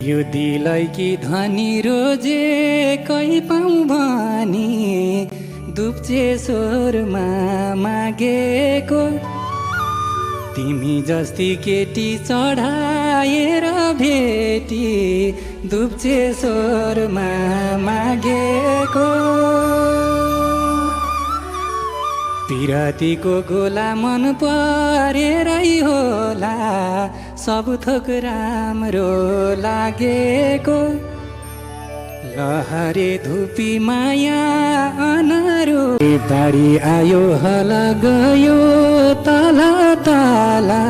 यो दिलै कि धनी रोजे कै पाउँ भनी दुप्चे स्वरमा मागेको तिमी जस्ती केटी चढाएर भेटी दुप्चे स्वरमा मागेको पिरतीको गोला मन परेरै होला सब थोक राम्रो लागेको लहरे धुपी माया अनरो बारी आयो हल गयो तला तला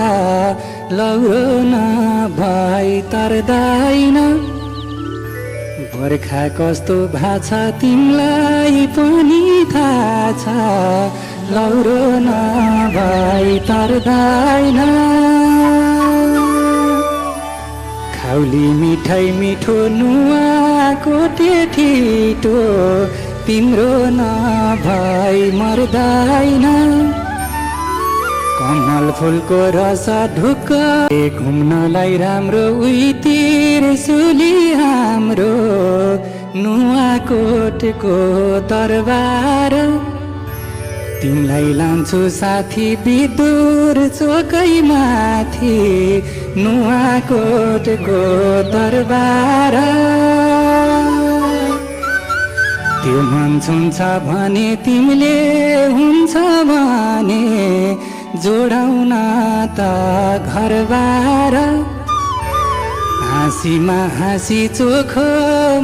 लौरो नभई तर्दैन बर्खा कस्तो भाछ तिमीलाई पनि थाहा छ लौरो नभई तर्दैन खाउली मिठाई मिठो नुवाको ठिटो तिम्रो नभई मर्दैन कमल फुलको रस ढुक्क घुम्नलाई राम्रो उहीतिर सुली हाम्रो नुवाकोटको दरबार तिमीलाई लान्छु साथी विदुर चोकै माथि नुवाकोटको दरबार त्यो मन छुन्छ भने तिमीले हुन्छ भने जोडाउन त घरबार हाँसीमा हाँसी चोखो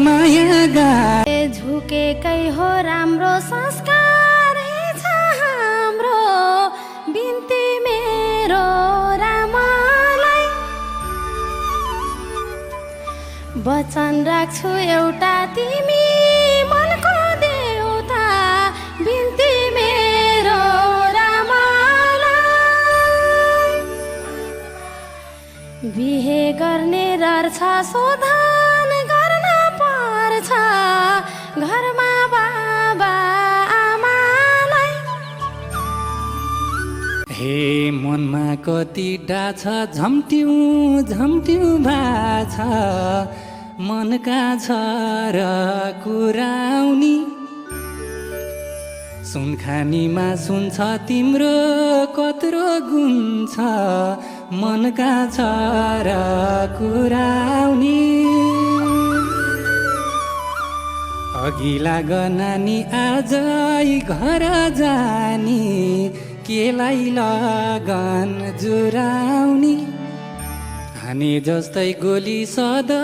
माया गाए झुकेकै हो राम्रो संस्कार छ हाम्रो बिन्ती मेरो रामालाई वचन राख्छु एउटा तिमी मनको देउता बिन्ती मेरो बिहे गर्ने रहर छ शोधन गर्न पर्छ घरमा बाबा आमालाई हे मनमा कति डाछ झम्ट्यौँ झम्ट्यौँ भाछ मनका छ र कुराउनी सुनखानीमा सुन्छ तिम्रो कत्रो गुण छ मनका छ र कुराउनी अघि लाग नानी आजै घर जानी केलाई लगन जुराउनी हाने जस्तै गोली सदा